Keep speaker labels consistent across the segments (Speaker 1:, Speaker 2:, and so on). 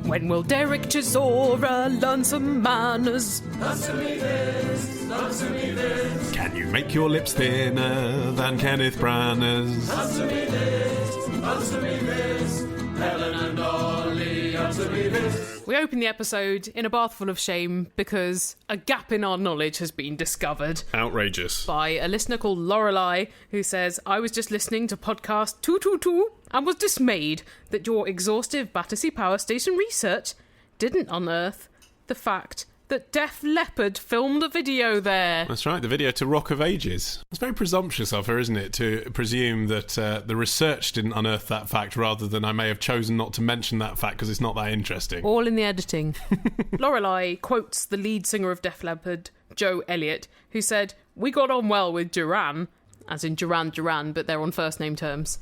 Speaker 1: When will Derek Chisora learn some manners?
Speaker 2: Answer me this, answer me this.
Speaker 3: Can you make your lips thinner than Kenneth Branagh's?
Speaker 2: Answer me this, answer me this. Helen and Ollie, answer me this.
Speaker 1: We open the episode in a bath full of shame because a gap in our knowledge has been discovered.
Speaker 3: Outrageous.
Speaker 1: By a listener called Lorelei, who says, I was just listening to podcast 222 and was dismayed that your exhaustive Battersea Power Station research didn't unearth the fact that Def Leppard filmed a video there.
Speaker 3: That's right, the video to Rock of Ages. It's very presumptuous of her, isn't it, to presume that the research didn't unearth that fact rather than I may have chosen not to mention that fact because it's not that interesting.
Speaker 1: All in the editing. Lorelei quotes the lead singer of Def Leppard, Joe Elliott, who said, "We got on well with Duran," as in Duran, but they're on first name terms.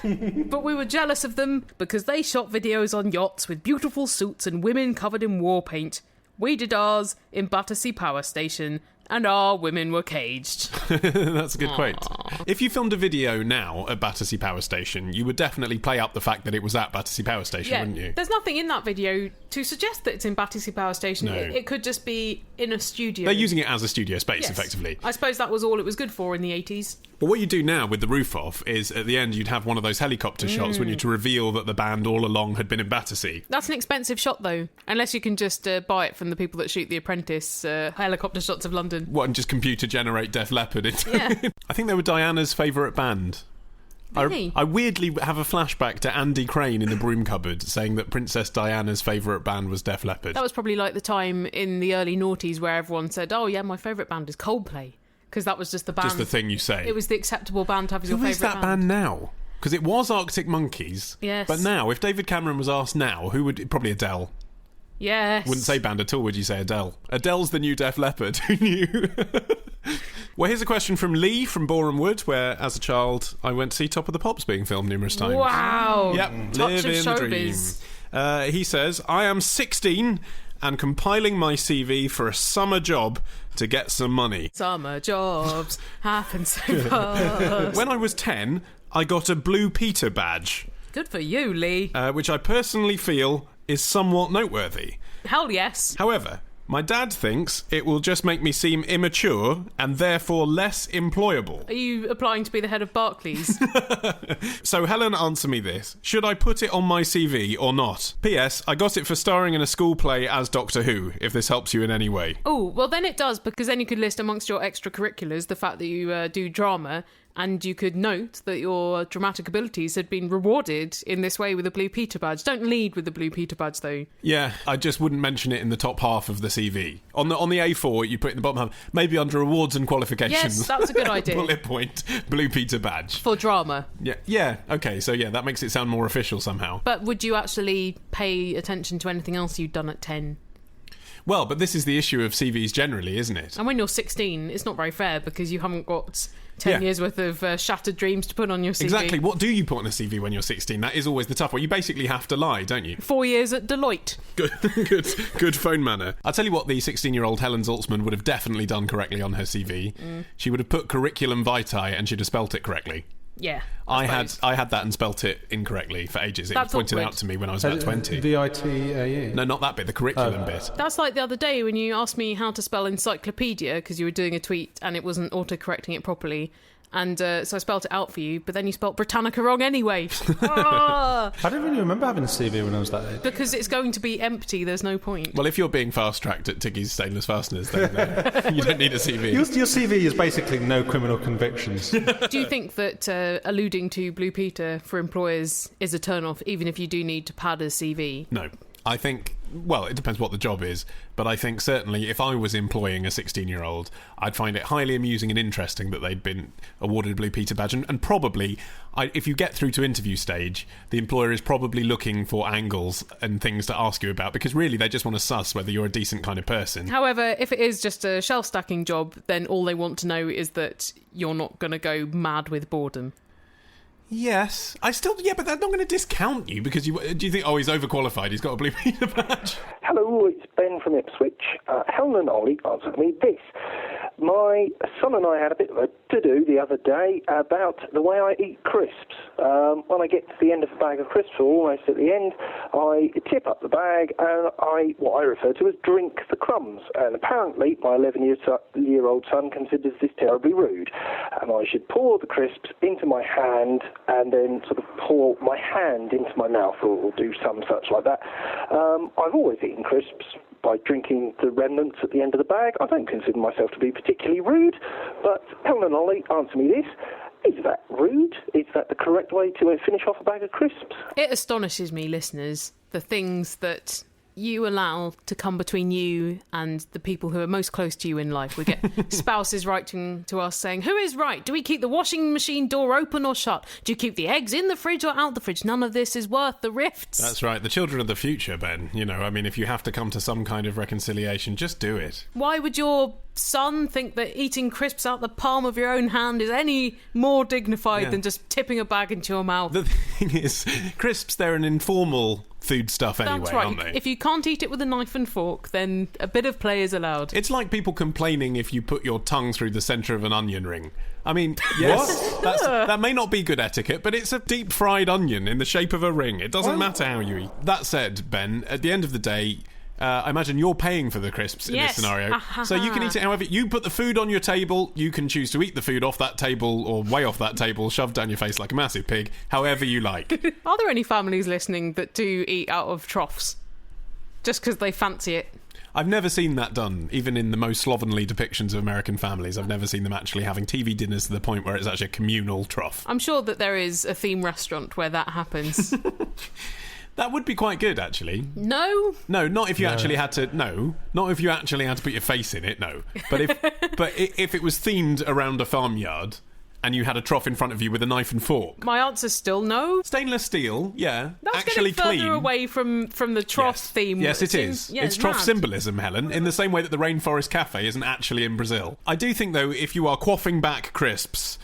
Speaker 1: But we were jealous of them because they shot videos on yachts with beautiful suits and women covered in war paint. We did ours in Battersea Power Station, and our women were caged.
Speaker 3: That's a good quote. If you filmed a video now at Battersea Power Station, you would definitely play up the fact that it was at Battersea Power Station, wouldn't you?
Speaker 1: There's nothing in that video to suggest that it's in Battersea Power Station.
Speaker 3: No.
Speaker 1: It could just be in a studio.
Speaker 3: They're using it as a studio space, effectively.
Speaker 1: I suppose that was all it was good for in the 80s.
Speaker 3: But what you do now with the roof off is, at the end, you'd have one of those helicopter shots when you to reveal that the band all along had been in Battersea.
Speaker 1: That's an expensive shot, though, unless you can just buy it from the people that shoot The Apprentice, helicopter shots of London.
Speaker 3: What, and just computer generate Def Leppard?
Speaker 1: Yeah.
Speaker 3: I think they were Diana's favourite band.
Speaker 1: Really?
Speaker 3: I weirdly have a flashback to Andy Crane in the broom cupboard saying that Princess Diana's favourite band was Def Leppard.
Speaker 1: That was probably like the time in the early noughties where everyone said, oh yeah, my favourite band is Coldplay. Because that was just the band.
Speaker 3: Just the thing you say.
Speaker 1: It was the acceptable band to have as your favourite band.
Speaker 3: Who is that band now? Because it was Arctic Monkeys.
Speaker 1: Yes.
Speaker 3: But now, if David Cameron was asked now, who would... Probably Adele.
Speaker 1: Yes.
Speaker 3: Wouldn't say band at all, would you say Adele? Adele's the new Def Leppard. Who knew? Well, here's a question from Lee from Boreham Wood, where, as a child, I went to see Top of the Pops being filmed numerous times.
Speaker 1: Wow.
Speaker 3: Yep.
Speaker 1: Touch
Speaker 3: Live
Speaker 1: of
Speaker 3: in the dream.
Speaker 1: showbiz.
Speaker 3: He says, I am 16 and compiling my CV for a summer job to get some money.
Speaker 1: Summer jobs happen so fast.
Speaker 3: When I was 10, I got a Blue Peter badge.
Speaker 1: Good for you, Lee.
Speaker 3: Which I personally feel is somewhat noteworthy.
Speaker 1: Hell yes.
Speaker 3: However, my dad thinks it will just make me seem immature and therefore less employable.
Speaker 1: Are you applying to be the head of Barclays?
Speaker 3: So Helen, answer me this. Should I put it on my CV or not? P.S. I got it for starring in a school play as Doctor Who, if this helps you in any way.
Speaker 1: Oh, well then it does, because then you could list amongst your extracurriculars the fact that you do drama, and you could note that your dramatic abilities had been rewarded in this way with a Blue Peter badge. Don't lead with the Blue Peter badge, though.
Speaker 3: Yeah, I just wouldn't mention it in the top half of the CV. On the A4, you put it in the bottom half, maybe under awards and qualifications.
Speaker 1: Yes, that's a good idea.
Speaker 3: Bullet point, Blue Peter badge.
Speaker 1: For drama.
Speaker 3: Yeah, okay, so yeah, that makes it sound more official somehow.
Speaker 1: But would you actually pay attention to anything else you'd done at 10?
Speaker 3: Well, but this is the issue of CVs generally, isn't it?
Speaker 1: And when you're 16, it's not very fair because you haven't got 10 years worth of shattered dreams to put on your CV.
Speaker 3: Exactly. What do you put on a CV when you're 16? That is always the tough one. You basically have to lie, don't you?
Speaker 1: 4 years at Deloitte.
Speaker 3: Good phone manner. I'll tell you what the 16-year-old Helen Zaltzman would have definitely done correctly on her CV. She would have put curriculum vitae and she'd have spelt it correctly.
Speaker 1: Yeah.
Speaker 3: I had that and spelt it incorrectly for ages. It was pointed out to me when I was about 20.
Speaker 4: VITAE?
Speaker 3: No, not that bit, the curriculum bit.
Speaker 1: That's like the other day when you asked me how to spell encyclopedia because you were doing a tweet and it wasn't auto-correcting it properly. And so I spelt it out for you, but then you spelt Britannica wrong anyway.
Speaker 4: I don't really remember having a CV when I was that age.
Speaker 1: Because it's going to be empty, there's no point.
Speaker 3: Well, if you're being fast-tracked at Tiggy's Stainless Fasteners, then you don't need a CV.
Speaker 4: Your CV is basically no criminal convictions.
Speaker 1: Do you think that alluding to Blue Peter for employers is a turn-off, even if you do need to pad a CV?
Speaker 3: No. I think, well, it depends what the job is, but I think certainly if I was employing a 16-year-old, I'd find it highly amusing and interesting that they'd been awarded a Blue Peter badge, and probably, if you get through to interview stage, the employer is probably looking for angles and things to ask you about, because really they just want to suss whether you're a decent kind of person.
Speaker 1: However, if it is just a shelf-stacking job, then all they want to know is that you're not going to go mad with boredom.
Speaker 3: Yes. But that's not going to discount you because do you think, he's overqualified, he's got a Blue Peter badge?
Speaker 5: Hello, it's Ben from Ipswich. Helen and Ollie, answer me this. My son and I had a bit of a to-do the other day about the way I eat crisps. When I get to the end of a bag of crisps, or almost at the end, I tip up the bag and what I refer to as drink the crumbs. And apparently, my 11-year-old son considers this terribly rude. And I should pour the crisps into my hand and then sort of pour my hand into my mouth or do some such like that. I've always eaten crisps by drinking the remnants at the end of the bag. I don't consider myself to be particularly rude, but Helen and Ollie, answer me this. Is that rude? Is that the correct way to finish off a bag of crisps?
Speaker 1: It astonishes me, listeners, the things that you allow to come between you and the people who are most close to you in life. We get spouses writing to us saying, who is right? Do we keep the washing machine door open or shut? Do you keep the eggs in the fridge or out the fridge? None of this is worth the rifts.
Speaker 3: That's right. The children of the future, Ben. You know, I mean, if you have to come to some kind of reconciliation, just do it.
Speaker 1: Why would your son think that eating crisps out the palm of your own hand is any more dignified than just tipping a bag into your mouth?
Speaker 3: The thing is, crisps, they're an informal food stuff anyway,
Speaker 1: That's right.
Speaker 3: aren't they?
Speaker 1: If you can't eat it with a knife and fork, then a bit of play is allowed.
Speaker 3: It's like people complaining if you put your tongue through the centre of an onion ring. I mean, yes, that may not be good etiquette, but it's a deep-fried onion in the shape of a ring. It doesn't matter how you eat. That said, Ben, at the end of the day, I imagine you're paying for the crisps in this scenario. So you can eat it however... You put the food on your table, you can choose to eat the food off that table or way off that table, shoved down your face like a massive pig, however you like.
Speaker 1: Are there any families listening that do eat out of troughs? Just because they fancy it?
Speaker 3: I've never seen that done, even in the most slovenly depictions of American families. I've never seen them actually having TV dinners to the point where it's actually a communal trough.
Speaker 1: I'm sure that there is a theme restaurant where that happens.
Speaker 3: That would be quite good, actually.
Speaker 1: No,
Speaker 3: not if you actually had to. No, not if you actually had to put your face in it. No, but if it was themed around a farmyard and you had a trough in front of you with a knife and fork.
Speaker 1: My answer's still no.
Speaker 3: Stainless steel, yeah,
Speaker 1: That's
Speaker 3: actually
Speaker 1: getting further
Speaker 3: clean.
Speaker 1: away from the trough theme.
Speaker 3: Yes, it is.
Speaker 1: Yeah,
Speaker 3: it's trough
Speaker 1: mad.
Speaker 3: symbolism, Helen, in the same way that the Rainforest Cafe isn't actually in Brazil. I do think, though, if you are quaffing back crisps,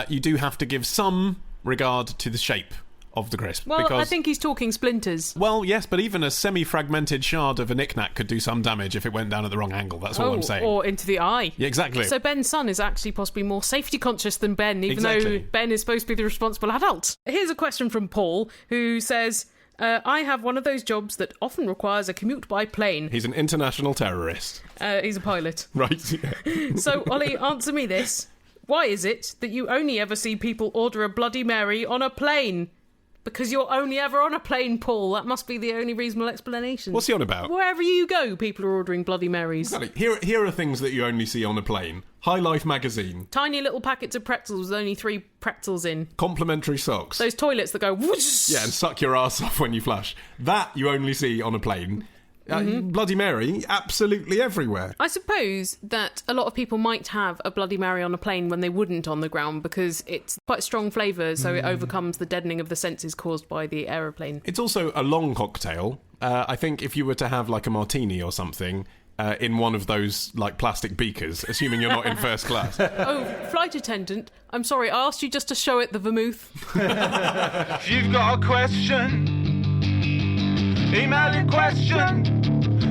Speaker 3: you do have to give some regard to the shape of the crisp.
Speaker 1: Well,
Speaker 3: because,
Speaker 1: I think he's talking splinters.
Speaker 3: Well, yes, but even a semi-fragmented shard of a knick-knack could do some damage if it went down at the wrong angle. That's all I'm saying.
Speaker 1: Or into the eye.
Speaker 3: Yeah, exactly.
Speaker 1: So Ben's son is actually possibly more safety conscious than Ben, even though Ben is supposed to be the responsible adult. Here's a question from Paul, who says, I have one of those jobs that often requires a commute by plane.
Speaker 3: He's an international terrorist.
Speaker 1: He's a pilot.
Speaker 3: Right. Yeah.
Speaker 1: So, Ollie, answer me this. Why is it that you only ever see people order a Bloody Mary on a plane? Because you're only ever on a plane, Paul. That must be the only reasonable explanation.
Speaker 3: What's he on about?
Speaker 1: Wherever you go, people are ordering Bloody Marys.
Speaker 3: Exactly. Here are things that you only see on a plane. High Life magazine.
Speaker 1: Tiny little packets of pretzels with only 3 pretzels in.
Speaker 3: Complimentary socks.
Speaker 1: Those toilets that go whoosh.
Speaker 3: Yeah, and suck your ass off when you flush. That you only see on a plane. Bloody Mary, absolutely everywhere.
Speaker 1: I suppose that a lot of people might have a Bloody Mary on a plane when they wouldn't on the ground because it's quite strong flavour, so it overcomes the deadening of the senses caused by the aeroplane.
Speaker 3: It's also a long cocktail. I think if you were to have like a martini or something in one of those like plastic beakers, assuming you're not in first class.
Speaker 1: Oh, flight attendant, I'm sorry, I asked you just to show it the vermouth.
Speaker 2: If you've got a question, email your question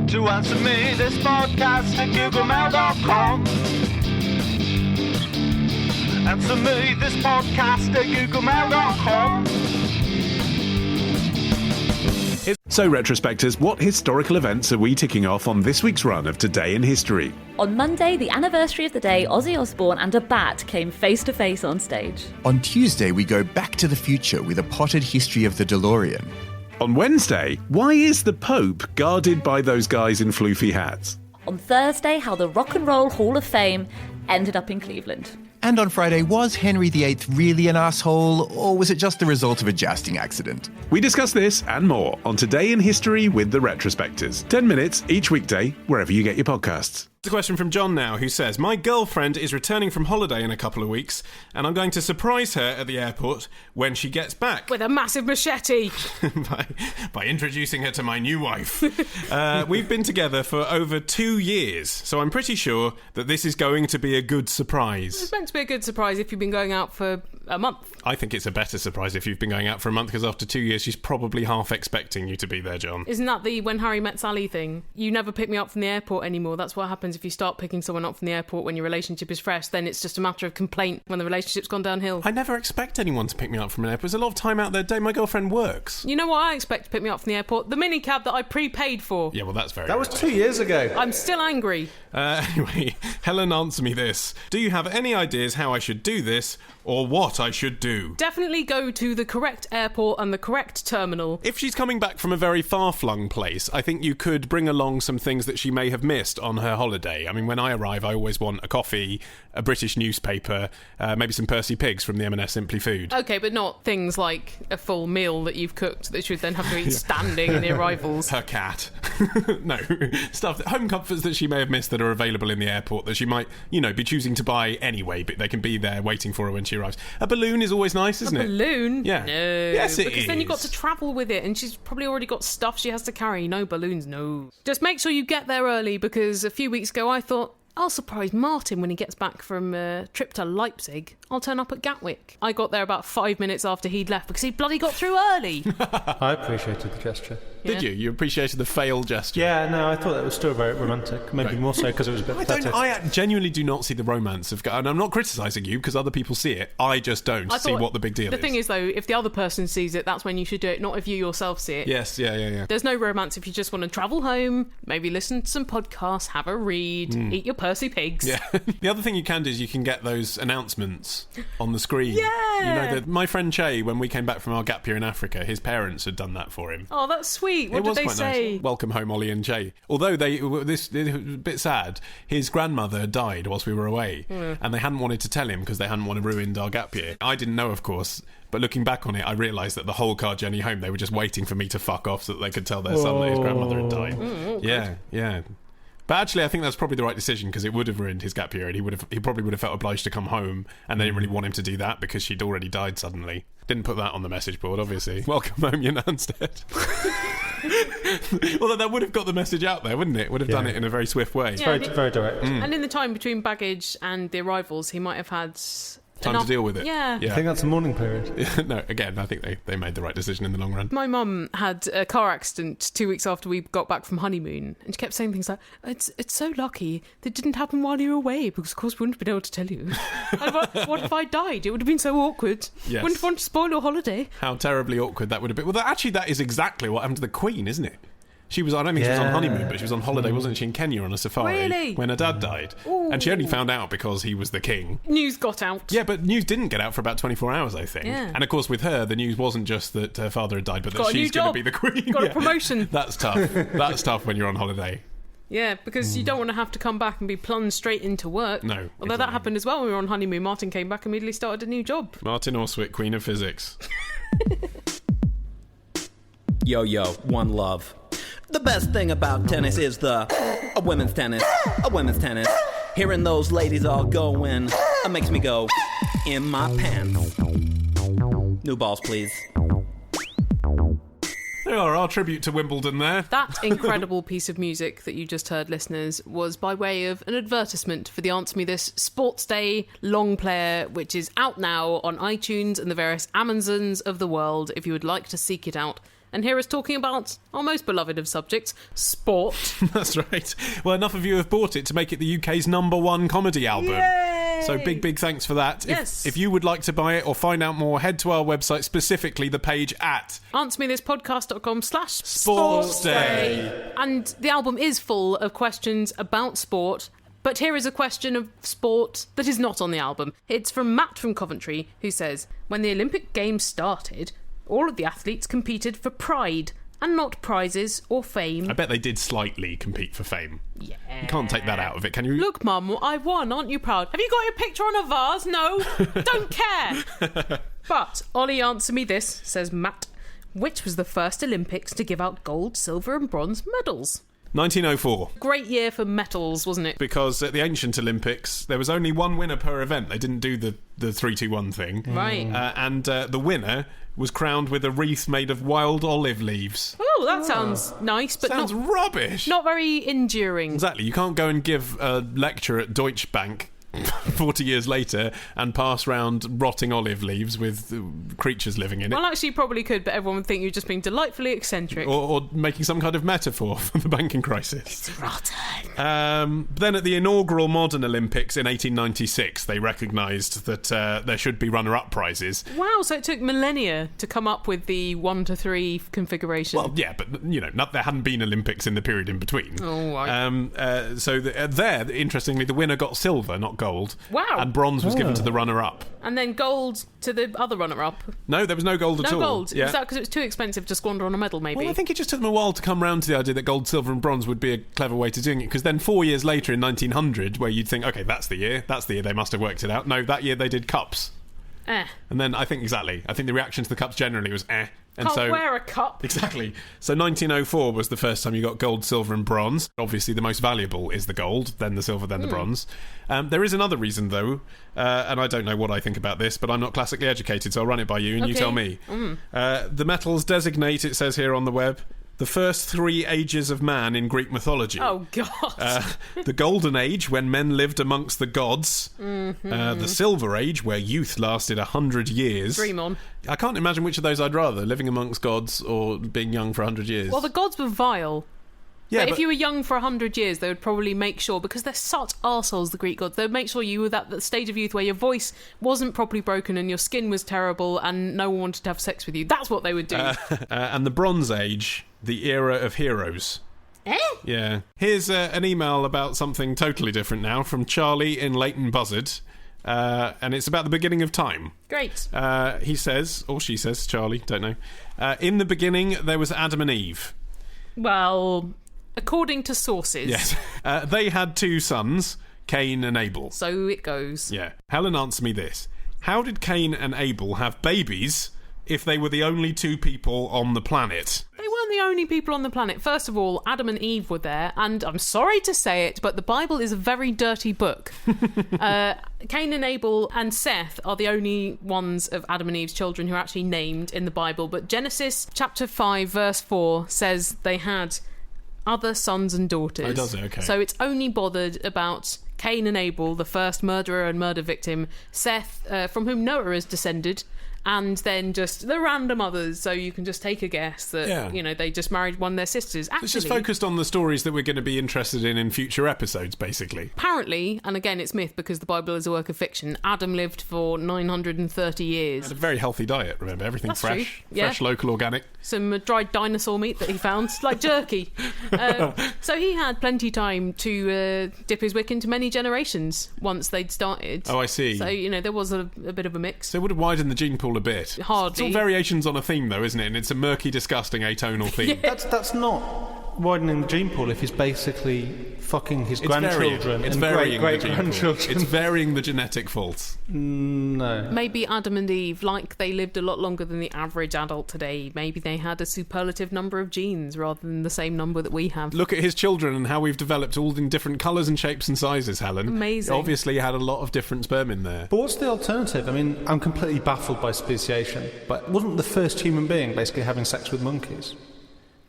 Speaker 2: to answer me this podcast at googlemail.com. Answer me this podcast at googlemail.com.
Speaker 6: So, retrospectors, what historical events are we ticking off on this week's run of Today in History?
Speaker 7: On Monday, the anniversary of the day Ozzy Osbourne and a bat came face to face on stage.
Speaker 8: On Tuesday, we go back to the future with a potted history of the DeLorean.
Speaker 6: On Wednesday, why is the Pope guarded by those guys in floofy hats?
Speaker 7: On Thursday, how the Rock and Roll Hall of Fame ended up in Cleveland.
Speaker 8: And on Friday, was Henry VIII really an asshole, or was it just the result of a jousting accident?
Speaker 6: We discuss this and more on Today in History with the Retrospectors. 10 minutes each weekday, wherever you get your podcasts.
Speaker 3: A question from John now, who says, my girlfriend is returning from holiday in a couple of weeks, and I'm going to surprise her at the airport when she gets back.
Speaker 1: With a massive machete.
Speaker 3: by introducing her to my new wife. We've been together for over 2 years, so I'm pretty sure that this is going to be a good surprise.
Speaker 1: It's meant to be a good surprise if you've been going out for a month.
Speaker 3: I think it's a better surprise if you've been going out for a month, because after 2 years she's probably half expecting you to be there, John.
Speaker 1: Isn't that the When Harry Met Sally thing? You never pick me up from the airport anymore. That's what happened happens if you start picking someone up from the airport when your relationship is fresh, then it's just a matter of complaint when the relationship's gone downhill.
Speaker 3: I never expect anyone to pick me up from an airport. There's a lot of time out there day. My girlfriend works.
Speaker 1: You know what I expect to pick me up from the airport? The minicab that I prepaid for.
Speaker 3: Yeah, well, that's very
Speaker 4: That was 2 years ago.
Speaker 1: I'm still angry.
Speaker 3: Anyway, Helen, answer me this. Do you have any ideas how I should do this, or what I should do?
Speaker 1: Definitely go to the correct airport and the correct terminal.
Speaker 3: If she's coming back from a very far-flung place, I think you could bring along some things that she may have missed on her holiday. I mean, when I arrive, I always want a coffee, a British newspaper, maybe some Percy Pigs from the M&S Simply Food.
Speaker 1: Okay, but not things like a full meal that you've cooked that she would then have to eat standing in the arrivals.
Speaker 3: Her cat. No. Home comforts that she may have missed that are available in the airport that she might, be choosing to buy anyway, but they can be there waiting for her when she arrives. A balloon is always nice, isn't it?
Speaker 1: A balloon?
Speaker 3: Yeah.
Speaker 1: No.
Speaker 3: Yes, it is.
Speaker 1: Because then you've got to travel with it, and she's probably already got stuff she has to carry. No balloons, no. Just make sure you get there early, because a few weeks ago I thought, I'll surprise Martin when he gets back from a trip to Leipzig. I'll turn up at Gatwick. I got there about 5 minutes after he'd left because he bloody got through early.
Speaker 4: I appreciated the gesture.
Speaker 3: Did you? You appreciated the failed gesture?
Speaker 4: Yeah, no, I thought that was still very romantic. Maybe more so because it was a bit pathetic.
Speaker 3: I genuinely do not see the romance of... And I'm not criticising you because other people see it. I just don't see what the big deal is.
Speaker 1: The thing is, though, if the other person sees it, that's when you should do it, not if you yourself see it.
Speaker 3: Yes, yeah.
Speaker 1: There's no romance if you just want to travel home, maybe listen to some podcasts, have a read, eat your Percy Pigs.
Speaker 3: Yeah. The other thing you can do is you can get those announcements on the screen.
Speaker 1: Yeah!
Speaker 3: My friend Che, when we came back from our gap year in Africa, his parents had done that for him.
Speaker 1: Oh, that's sweet. What did they say?
Speaker 3: Nice. Welcome home, Ollie and Che. Although it was a bit sad, his grandmother died whilst we were away, and they hadn't wanted to tell him because they hadn't want to ruin our gap year. I didn't know, of course, but looking back on it, I realised that the whole car journey home, they were just waiting for me to fuck off so that they could tell their son that his grandmother had died. Yeah. But actually, I think that's probably the right decision because it would have ruined his gap year, and he probably would have felt obliged to come home, and they didn't really want him to do that because she'd already died suddenly. Didn't put that on the message board, obviously. Welcome home, your nan's dead. Although that would have got the message out there, wouldn't it? Would have done it in a very swift way.
Speaker 4: It's very direct.
Speaker 1: And in the time between baggage and the arrivals, he might have had...
Speaker 3: time to deal with it.
Speaker 1: Yeah.
Speaker 4: I think that's a mourning period.
Speaker 3: No, again, I think they made the right decision in the long run.
Speaker 1: My mum had a car accident 2 weeks after we got back from honeymoon, and she kept saying things like, it's so lucky that it didn't happen while you were away, because of course we wouldn't have been able to tell you. What if I died? It would have been so awkward.
Speaker 3: Yes.
Speaker 1: Wouldn't want to spoil your holiday.
Speaker 3: How terribly awkward that would have been. Well, that is exactly what happened to the Queen, isn't it? She was, I don't think she was on honeymoon, but she was on holiday, wasn't she, in Kenya on a safari
Speaker 1: Really?
Speaker 3: when her dad died.
Speaker 1: Ooh.
Speaker 3: And she only found out because he was the king.
Speaker 1: News got out.
Speaker 3: Yeah, but news didn't get out for about 24 hours, I think.
Speaker 1: Yeah.
Speaker 3: And of course, with her, the news wasn't just that her father had died, but that she's going to be the queen.
Speaker 1: Got a promotion.
Speaker 3: That's tough. That's tough when you're on holiday.
Speaker 1: Yeah, because you don't want to have to come back and be plunged straight into work.
Speaker 3: No.
Speaker 1: Although
Speaker 3: exactly.
Speaker 1: that happened as well when we were on honeymoon. Martin came back and immediately started a new job.
Speaker 3: Martin Austwick, Queen of Physics.
Speaker 9: Yo, one love. The best thing about tennis is a women's tennis. Hearing those ladies all going makes me go in my pants. New balls, please.
Speaker 3: There are our tribute to Wimbledon there.
Speaker 1: That incredible piece of music that you just heard, listeners, was by way of an advertisement for the Answer Me This Sports Day long player, which is out now on iTunes and the various Amazons of the world if you would like to seek it out. And here is talking about our most beloved of subjects, sport.
Speaker 3: That's right. Well, enough of you have bought it to make it the UK's #1 comedy album.
Speaker 1: Yay!
Speaker 3: So big thanks for that.
Speaker 1: Yes.
Speaker 3: If you would like to buy it or find out more, head to our website, specifically the page at
Speaker 1: answermethispodcast.com/sportsday. And the album is full of questions about sport. But here is a question of sport that is not on the album. It's from Matt from Coventry, who says, when the Olympic Games started, all of the athletes competed for pride and not prizes or fame.
Speaker 3: I bet they did slightly compete for fame.
Speaker 1: Yeah.
Speaker 3: You can't take that out of it, can you?
Speaker 1: Look, Mum, I won. Aren't you proud? Have you got your picture on a vase? No. Don't care. But, Ollie, answer me this, says Matt. Which was the first Olympics to give out gold, silver and bronze medals?
Speaker 3: 1904.
Speaker 1: Great year for medals, wasn't it?
Speaker 3: Because at the ancient Olympics, there was only one winner per event. They didn't do the 3-2-1 thing.
Speaker 1: Right.
Speaker 3: And the winner was crowned with a wreath made of wild olive leaves.
Speaker 1: Oh, that sounds nice, but
Speaker 3: Sounds rubbish.
Speaker 1: not very enduring.
Speaker 3: Exactly. You can't go and give a lecture at Deutsche Bank 40 years later and pass round rotting olive leaves with creatures living in it.
Speaker 1: Well, actually, you probably could, but everyone would think you're just being delightfully eccentric.
Speaker 3: Or making some kind of metaphor for the banking crisis.
Speaker 1: It's rotten.
Speaker 3: Then at the inaugural modern Olympics in 1896, they recognised that there should be runner-up prizes.
Speaker 1: Wow, so it took millennia to come up with the 1 to 3 configuration.
Speaker 3: Well, yeah, but, there hadn't been Olympics in the period in between.
Speaker 1: Oh, right.
Speaker 3: So there, interestingly, the winner got silver, not gold.
Speaker 1: Wow.
Speaker 3: And bronze was given to the runner-up.
Speaker 1: And then gold to the other runner-up.
Speaker 3: No, there was no gold at all.
Speaker 1: No gold.
Speaker 3: Yeah.
Speaker 1: Was that because it was too expensive to squander on a medal, maybe?
Speaker 3: Well, I think it just took them a while to come round to the idea that gold, silver and bronze would be a clever way to doing it, because then 4 years later in 1900, where you'd think, OK, that's the year they must have worked it out. No, that year they did cups. And then I think the reaction to the cups generally was And
Speaker 1: Can't wear a cup.
Speaker 3: Exactly. So 1904 was the first time you got gold, silver and bronze. Obviously the most valuable is the gold, then the silver, then the bronze. There is another reason though, and I don't know what I think about this, but I'm not classically educated, so I'll run it by you and you tell me. The metals designate, it says here on the web, the first 3 ages of man in Greek mythology.
Speaker 1: Oh, God.
Speaker 3: The Golden Age, when men lived amongst the gods. The Silver Age, where youth lasted 100 years.
Speaker 1: Dream on.
Speaker 3: I can't imagine which of those I'd rather, living amongst gods or being young for 100 years.
Speaker 1: Well, the gods were vile.
Speaker 3: Yeah,
Speaker 1: but if you were young for 100 years, they would probably make sure, because they're such arseholes, the Greek gods, they would make sure you were at that stage of youth where your voice wasn't properly broken and your skin was terrible and no one wanted to have sex with you. That's what they would do.
Speaker 3: And the Bronze Age, the era of heroes. Yeah. Here's an email about something totally different now from Charlie in Leighton Buzzard. And it's about the beginning of time.
Speaker 1: Great.
Speaker 3: He says, or she says, Charlie, don't know. In the beginning, there was Adam and Eve.
Speaker 1: Well, according to sources.
Speaker 3: Yes. They had 2 sons, Cain and Abel.
Speaker 1: So it goes.
Speaker 3: Yeah. Helen, answer me this. How did Cain and Abel have babies if they were the only 2 people on the planet?
Speaker 1: They weren't the only people on the planet. First of all, Adam and Eve were there, and I'm sorry to say it, but the Bible is a very dirty book. Cain and Abel and Seth are the only ones of Adam and Eve's children who are actually named in the Bible, but Genesis chapter 5 verse 4 says they had other sons and daughters.
Speaker 3: Oh, does it? Okay.
Speaker 1: So it's only bothered about Cain and Abel, the first murderer and murder victim, Seth, from whom Noah is descended, and then just the random others, so you can just take a guess that, they just married one of their sisters. Actually,
Speaker 3: it's just focused on the stories that we're going to be interested in future episodes, basically.
Speaker 1: Apparently, and again, it's myth because the Bible is a work of fiction, Adam lived for 930 years.
Speaker 3: Had a very healthy diet, remember? Everything
Speaker 1: That's
Speaker 3: fresh.
Speaker 1: True. Yeah.
Speaker 3: Fresh, local, organic.
Speaker 1: Some dried dinosaur meat that he found, like jerky. So he had plenty time to dip his wick into many generations once they'd started.
Speaker 3: Oh, I see.
Speaker 1: So, there was a bit of a mix.
Speaker 3: So it would have widened the gene pool a bit.
Speaker 1: Hardly.
Speaker 3: It's all variations on a theme, though, isn't it? And it's a murky, disgusting, atonal theme.
Speaker 4: Yeah. That's not widening the gene pool if he's basically fucking his grandchildren and great-grandchildren.
Speaker 3: It's varying the genetic faults.
Speaker 4: No.
Speaker 1: Maybe Adam and Eve, like they lived a lot longer than the average adult today, maybe they had a superlative number of genes rather than the same number that we have.
Speaker 3: Look at his children and how we've developed all in different colours and shapes and sizes, Helen.
Speaker 1: Amazing.
Speaker 3: Obviously had a lot of different sperm in there.
Speaker 4: But what's the alternative? I mean, I'm completely baffled by speciation, but wasn't the first human being basically having sex with monkeys?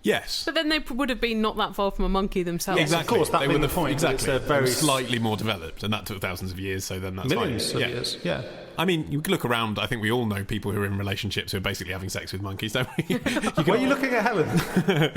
Speaker 3: Yes.
Speaker 1: But then they would have been not that far from a monkey themselves.
Speaker 3: Yeah, exactly.
Speaker 4: Of course, that
Speaker 3: they
Speaker 4: being
Speaker 3: were
Speaker 4: the point.
Speaker 3: Exactly.
Speaker 4: They were
Speaker 3: slightly more developed, and that took thousands of years, so then that's
Speaker 4: millions
Speaker 3: fine.
Speaker 4: of years, yeah.
Speaker 3: I mean, you look around, I think we all know people who are in relationships who are basically having sex with monkeys, don't we?
Speaker 4: Why are you looking at Helen?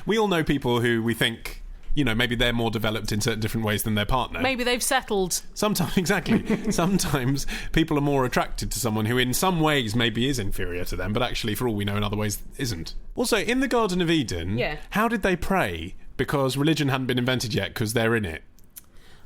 Speaker 3: we all know people who we think, maybe they're more developed in certain different ways than their partner.
Speaker 1: Maybe they've settled.
Speaker 3: Sometimes, exactly. Sometimes people are more attracted to someone who in some ways maybe is inferior to them, but actually, for all we know, in other ways isn't. Also, in the Garden of Eden, how did they pray? Because religion hadn't been invented yet, because they're in it.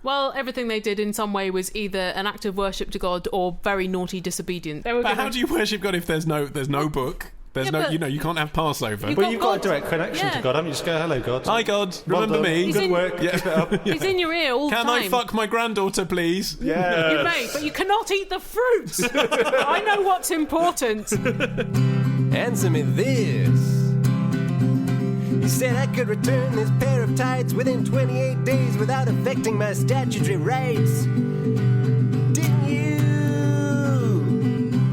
Speaker 1: Well, everything they did in some way was either an act of worship to God or very naughty disobedience.
Speaker 3: But how do you worship God if there's no book? There's you can't have Passover.
Speaker 4: But you've got a direct connection to God, haven't you? Just go, hello, God.
Speaker 3: Hi, God. Remember me.
Speaker 4: Good work. Keep it up.
Speaker 1: He's in your ear all the time.
Speaker 3: Can I fuck my granddaughter, please?
Speaker 4: Yeah.
Speaker 1: You may, but you cannot eat the fruit. I know what's important.
Speaker 10: Answer me this. You said I could return this pair of tights within 28 days without affecting my statutory rights. Didn't you?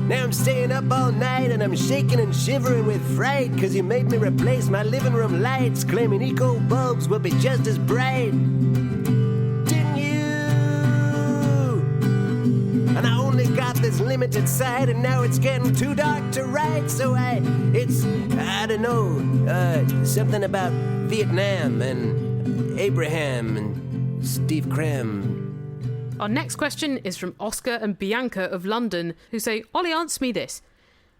Speaker 10: Now I'm staying up all night and I'm shaking and shivering with fright, 'cause you made me replace my living room lights, claiming eco bulbs will be just as bright. Didn't you? limited sight, and now it's getting too dark to write. So I don't know, something about Vietnam and Abraham and Steve Cram.
Speaker 1: Our next question is from Oscar and Bianca of London, who say, Ollie, answer me this.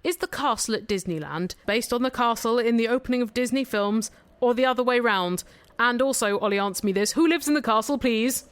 Speaker 1: Is the castle at Disneyland based on the castle in the opening of Disney films, or the other way round? And also, Ollie, answer me this. Who lives in the castle, please?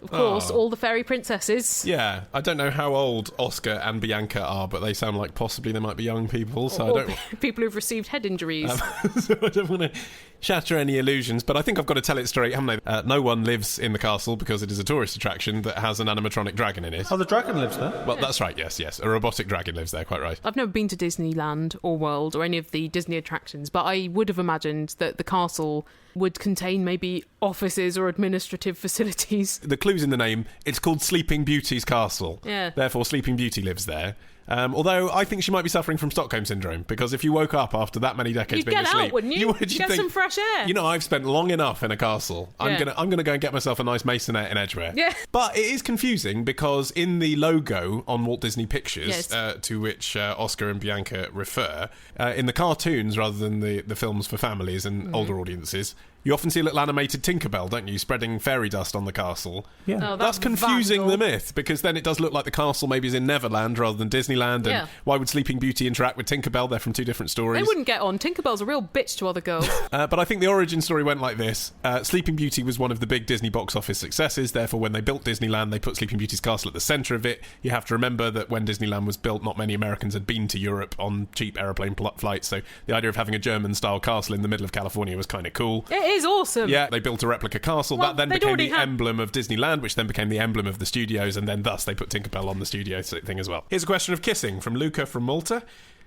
Speaker 1: Of course, all the fairy princesses.
Speaker 3: Yeah, I don't know how old Oscar and Bianca are, but they sound like possibly they might be young people, so I don't...
Speaker 1: people who've received head injuries.
Speaker 3: So I don't want to shatter any illusions, but I think I've got to tell it straight, haven't I? No one lives in the castle because it is a tourist attraction that has an animatronic dragon in it.
Speaker 4: Oh, the dragon lives there?
Speaker 3: Well, that's right, yes. A robotic dragon lives there, quite right.
Speaker 1: I've never been to Disneyland or World or any of the Disney attractions, but I would have imagined that the castle would contain maybe offices or administrative facilities.
Speaker 3: The clue's in the name. It's called Sleeping Beauty's Castle.
Speaker 1: Yeah.
Speaker 3: Therefore, Sleeping Beauty lives there. Although I think she might be suffering from Stockholm Syndrome, because if you woke up after that many decades being asleep...
Speaker 1: You'd get out, wouldn't you?
Speaker 3: You'd
Speaker 1: get
Speaker 3: think,
Speaker 1: some fresh air.
Speaker 3: You know, I've spent long enough in a castle.
Speaker 1: Yeah.
Speaker 3: I'm gonna go and get myself a nice masonette in Edgware.
Speaker 1: Yeah.
Speaker 3: But it is confusing, because in the logo on Walt Disney Pictures,
Speaker 1: yes.
Speaker 3: To which Oscar and Bianca refer, in the cartoons rather than the films for families and older audiences, you often see a little animated Tinkerbell, don't you, spreading fairy dust on the castle.
Speaker 4: Yeah.
Speaker 1: Oh,
Speaker 3: that's confusing
Speaker 1: vandal.
Speaker 3: the myth, because then it does look like the castle maybe is in Neverland rather than Disneyland, and why would Sleeping Beauty interact with Tinkerbell? They're from two different stories.
Speaker 1: They wouldn't get on. Tinkerbell's a real bitch to other girls.
Speaker 3: But I think the origin story went like this. Sleeping Beauty was one of the big Disney box office successes, therefore when they built Disneyland, they put Sleeping Beauty's castle at the centre of it. You have to remember that when Disneyland was built, not many Americans had been to Europe on cheap aeroplane flights, so the idea of having a German-style castle in the middle of California was kind of cool.
Speaker 1: It is awesome.
Speaker 3: Yeah, they built a replica castle.
Speaker 1: Well,
Speaker 3: that then became the emblem of Disneyland, which then became the emblem of the studios, and then thus they put Tinkerbell on the studio thing as well. Here's a question of kissing from Luca from Malta,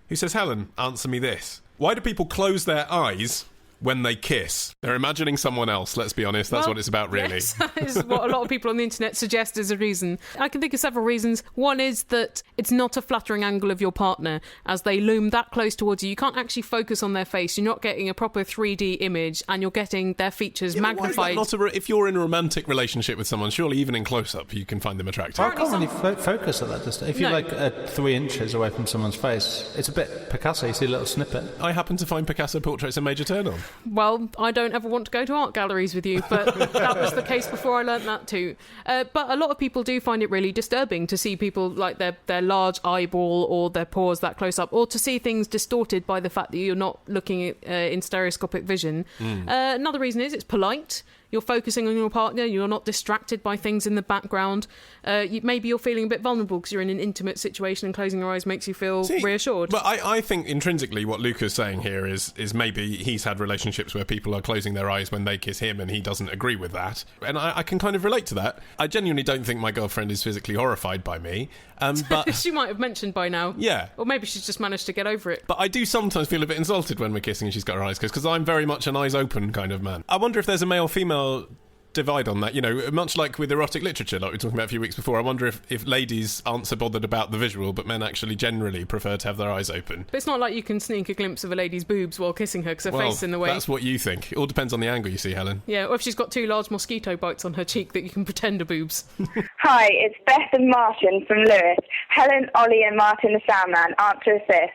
Speaker 3: who says, Helen, answer me this. Why do people close their eyes when they kiss? They're imagining someone else, let's be honest. That's what it's about, really.
Speaker 1: Yes, that is what a lot of people on the internet suggest as a reason. I can think of several reasons. One is that it's not a flattering angle of your partner. As they loom that close towards you, you can't actually focus on their face. You're not getting a proper 3D image, and you're getting their features magnified.
Speaker 3: If you're in a romantic relationship with someone, surely even in close-up you can find them attractive.
Speaker 4: I can't really focus at that distance. If you're like 3 inches away from someone's face, it's a bit Picasso. You see a little snippet.
Speaker 3: I happen to find Picasso portraits a major turn-on.
Speaker 1: Well, I don't ever want to go to art galleries with you, but that was the case before I learnt that too. But a lot of people do find it really disturbing to see people like their large eyeball or their paws that close up, or to see things distorted by the fact that you're not looking at, in stereoscopic vision. Another reason is it's polite. You're focusing on your partner, you're not distracted by things in the background. Maybe you're feeling a bit vulnerable because you're in an intimate situation and closing your eyes makes you feel reassured.
Speaker 3: But I think intrinsically what Luca's saying here is maybe he's had relationships where people are closing their eyes when they kiss him and he doesn't agree with that. And I can kind of relate to that. I genuinely don't think my girlfriend is physically horrified by me. But
Speaker 1: she might have mentioned by now.
Speaker 3: Yeah.
Speaker 1: Or maybe she's just managed to get over it.
Speaker 3: But I do sometimes feel a bit insulted when we're kissing and she's got her eyes closed, because I'm very much an eyes open kind of man. I wonder if there's a male-female divide on that, you know, much like with erotic literature, like we were talking about a few weeks before. I wonder if ladies aren't so bothered about the visual, but men actually generally prefer to have their eyes open.
Speaker 1: But it's not like you can sneak a glimpse of a lady's boobs while kissing her because her face is in the way.
Speaker 3: That's what you think. It all depends on the angle you see, Helen.
Speaker 1: Yeah, or if she's got 2 large mosquito bites on her cheek that you can pretend are boobs.
Speaker 11: Hi, it's Beth and Martin from Lewis. Helen, Ollie and Martin the Soundman, answer us this.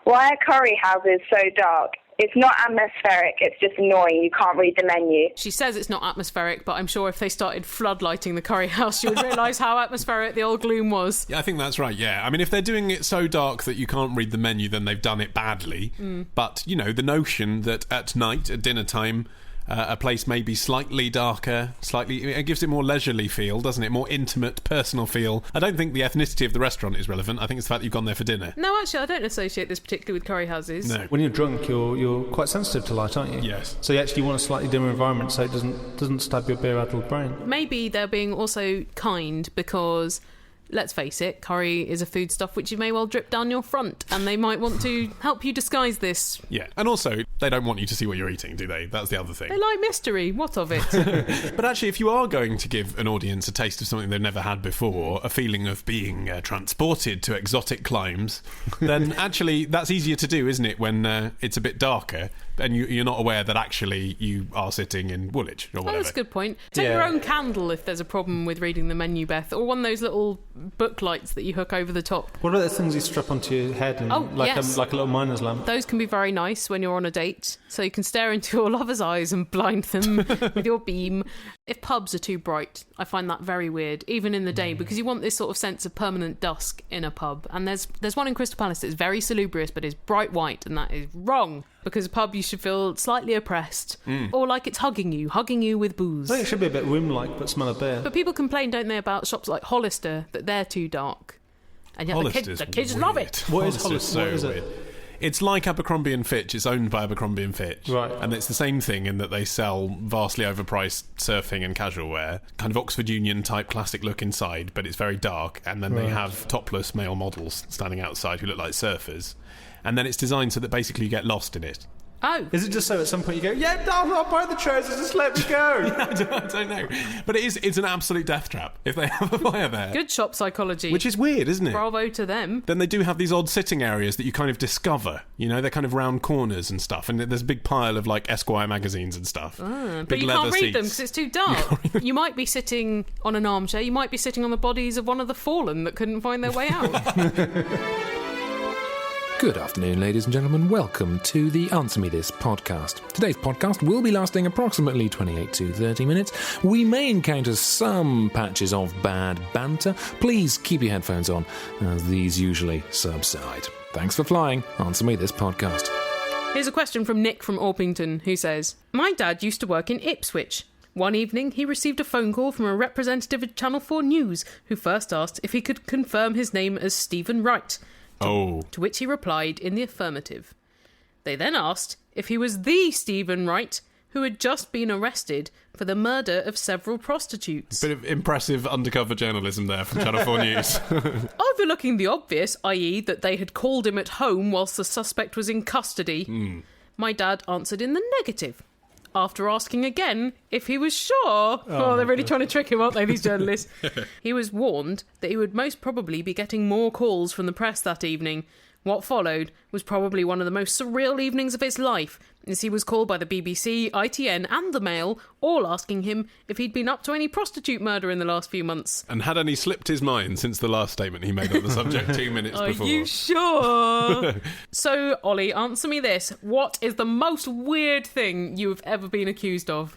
Speaker 11: Why are curry houses so dark? It's not atmospheric, it's just annoying. You can't read the menu.
Speaker 1: She says it's not atmospheric, but I'm sure if they started floodlighting the curry house, you would realise how atmospheric the old gloom was.
Speaker 3: Yeah, I think that's right, yeah. I mean, if they're doing it so dark that you can't read the menu, then they've done it badly. But, you know, the notion that at night, at dinner time, a place may be slightly darker, it gives it more leisurely feel, doesn't it? More intimate, personal feel. I don't think the ethnicity of the restaurant is relevant. I think it's the fact that you've gone there for dinner.
Speaker 1: No, actually, I don't associate this particularly with curry houses.
Speaker 3: No.
Speaker 4: When you're drunk, you're quite sensitive to light, aren't you?
Speaker 3: Yes.
Speaker 4: So you actually want a slightly dimmer environment so it doesn't stab your beer-addled brain.
Speaker 1: Maybe they're being also kind because, let's face it, curry is a foodstuff which you may well drip down your front, and they might want to help you disguise this.
Speaker 3: Yeah, and also, they don't want you to see what you're eating, do they? That's the other thing.
Speaker 1: They like mystery. What of it?
Speaker 3: But actually, if you are going to give an audience a taste of something they've never had before, a feeling of being transported to exotic climes, then actually that's easier to do, isn't it, when it's a bit darker and you're not aware that actually you are sitting in Woolwich or whatever.
Speaker 1: Oh, that's a good point. Take your own candle if there's a problem with reading the menu, Beth, or one of those little book lights that you hook over the top.
Speaker 4: What about those things you strap onto your head and
Speaker 1: yes.
Speaker 4: like a little miner's lamp?
Speaker 1: Those can be very nice when you're on a date, so you can stare into your lover's eyes and blind them with your beam. If pubs are too bright, I find that very weird, even in the day, because you want this sort of sense of permanent dusk in a pub. And there's one in Crystal Palace that's very salubrious, but is bright white, and that is wrong. Because a pub, you should feel slightly oppressed, or like it's hugging you with booze.
Speaker 4: I think it should be a bit room-like, but smell of beer.
Speaker 1: But people complain, don't they, about shops like Hollister, that they're too dark. And yet the kids love it.
Speaker 4: What is Hollister? What is it?
Speaker 3: It's like Abercrombie & Fitch. It's owned by Abercrombie & Fitch.
Speaker 4: Right.
Speaker 3: And it's the same thing in that they sell vastly overpriced surfing and casual wear. Kind of Oxford Union type classic look inside, but it's very dark. And then they have topless male models standing outside who look like surfers. And then it's designed so that basically you get lost in it.
Speaker 1: Oh.
Speaker 4: Is it just so at some point you go, yeah, I'm not buying the trousers, just let me go?
Speaker 3: I don't know. But it's an absolute death trap if they have a fire there.
Speaker 1: Good shop psychology.
Speaker 3: Which is weird, isn't it?
Speaker 1: Bravo to them.
Speaker 3: Then they do have these odd sitting areas that you kind of discover. You know, they're kind of round corners and stuff. And there's a big pile of, like, Esquire magazines and stuff.
Speaker 1: But you can't read them because it's too dark. You might be sitting on an armchair. You might be sitting on the bodies of one of the fallen that couldn't find their way out.
Speaker 12: Good afternoon, ladies and gentlemen. Welcome to the Answer Me This podcast. Today's podcast will be lasting approximately 28 to 30 minutes. We may encounter some patches of bad banter. Please keep your headphones on, as these usually subside. Thanks for flying. Answer Me This podcast.
Speaker 1: Here's a question from Nick from Orpington, who says, My dad used to work in Ipswich. One evening, he received a phone call from a representative of Channel 4 News, who first asked if he could confirm his name as Stephen Wright. To which he replied in the affirmative. They then asked if he was the Stephen Wright who had just been arrested for the murder of several prostitutes.
Speaker 3: Bit of impressive undercover journalism there from Channel 4 News.
Speaker 1: Overlooking the obvious, i.e. that they had called him at home whilst the suspect was in custody, my dad answered in the negative. After asking again if he was sure... they're really trying to trick him, aren't they, these journalists? He was warned that he would most probably be getting more calls from the press that evening. What followed was probably one of the most surreal evenings of his life, as he was called by the BBC, ITN and the Mail, all asking him if he'd been up to any prostitute murder in the last few months.
Speaker 3: And had any slipped his mind since the last statement he made on the subject 2 minutes before?
Speaker 1: Are you sure? So, Ollie, answer me this. What is the most weird thing you have ever been accused of?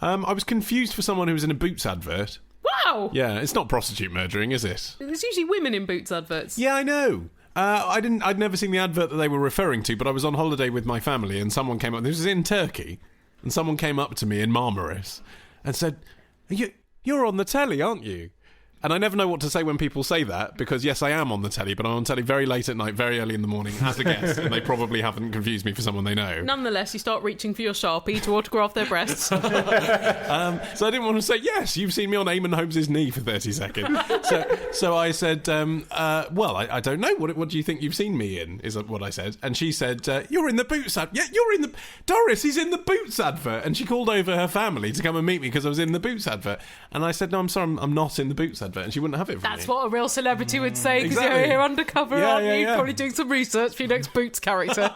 Speaker 3: I was confused for someone who was in a Boots advert.
Speaker 1: Wow!
Speaker 3: Yeah, it's not prostitute murdering, is it?
Speaker 1: There's usually women in Boots adverts.
Speaker 3: Yeah, I know. I'd never seen the advert that they were referring to, but I was on holiday with my family and someone came up, this was in Turkey, and someone came up to me in Marmaris and said, you're on the telly, aren't you? And I never know what to say when people say that, because yes, I am on the telly, but I'm on telly very late at night, very early in the morning as a guest, and they probably haven't confused me for someone they know.
Speaker 1: Nonetheless, you start reaching for your Sharpie to autograph their breasts.
Speaker 3: So I didn't want to say, yes, you've seen me on Eamon Holmes' knee for 30 seconds. So I said, well, I don't know. What do you think you've seen me in, is what I said. And she said, you're in the Boots advert. Yeah, you're in the... Doris, he's in the Boots advert. And she called over her family to come and meet me because I was in the Boots advert. And I said, no, I'm sorry, I'm not in the Boots advert. And she wouldn't have it from me.
Speaker 1: That's what a real celebrity would say, because
Speaker 3: Exactly.
Speaker 1: you're here undercover, aren't you?
Speaker 3: Yeah.
Speaker 1: Probably doing some research for your next Boots character.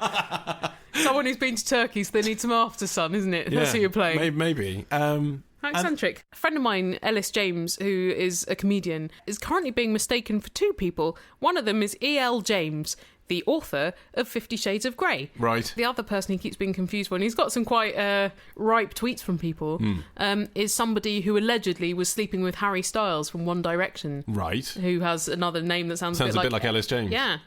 Speaker 1: Someone who's been to Turkey, so they need some after sun, isn't it? That's who you're playing.
Speaker 3: Maybe.
Speaker 1: How eccentric. A friend of mine, Ellis James, who is a comedian, is currently being mistaken for two people. One of them is E.L. James, the author of 50 Shades of Grey.
Speaker 3: Right.
Speaker 1: The other person he keeps being confused for, and he's got some quite ripe tweets from people, is somebody who allegedly was sleeping with Harry Styles from One Direction.
Speaker 3: Right.
Speaker 1: Who has another name that sounds a bit like
Speaker 3: Ellis James.
Speaker 1: Yeah.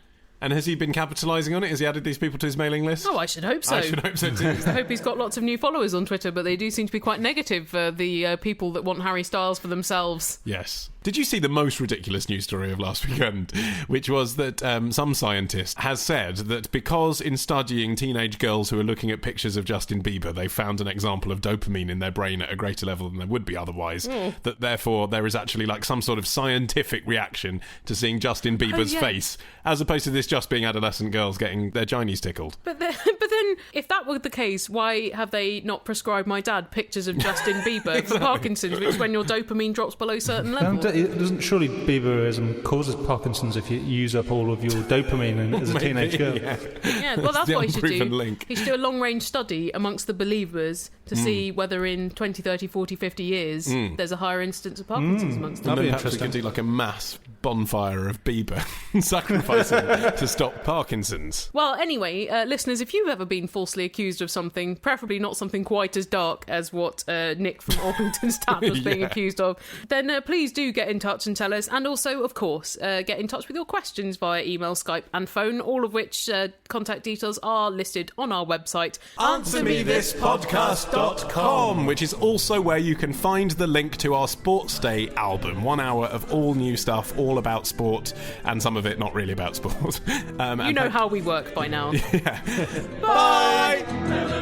Speaker 3: And has he been capitalising on it? Has he added these people to his mailing list?
Speaker 1: Oh, I should hope so.
Speaker 3: I should hope so too.
Speaker 1: I hope he's got lots of new followers on Twitter, but they do seem to be quite negative for the people that want Harry Styles for themselves.
Speaker 3: Yes. Did you see the most ridiculous news story of last weekend? Which was that some scientist has said that because in studying teenage girls who are looking at pictures of Justin Bieber, they found an example of dopamine in their brain at a greater level than there would be otherwise, that therefore there is actually like some sort of scientific reaction to seeing Justin Bieber's face, as opposed to this just being adolescent girls getting their Chinese tickled.
Speaker 1: But then, if that were the case, why have they not prescribed my dad pictures of Justin Bieber for Parkinson's, which is when your dopamine drops below certain levels?
Speaker 4: surely Bieberism causes Parkinson's if you use up all of your dopamine as a teenage girl?
Speaker 1: Yeah, well, that's what he should do. Link. He should do a long-range study amongst the believers to see whether in 20, 30, 40, 50 years there's a higher instance of Parkinson's amongst them.
Speaker 3: That'd be interesting. We could do like a mass bonfire of Bieber sacrificing to stop Parkinson's.
Speaker 1: Well, anyway, listeners, if you've ever been falsely accused of something, preferably not something quite as dark as what Nick from Orpington's dad was being accused of, then please do get in touch and tell us. And also, of course, get in touch with your questions via email, Skype and phone, all of which contact details are listed on our website,
Speaker 3: AnswerMeThisPodcast.com, which is also where you can find the link to our Sports Day album. 1 hour of all new stuff, all about sport, and some of it not really about sport.
Speaker 1: You know how we work by now.
Speaker 3: Yeah. Bye!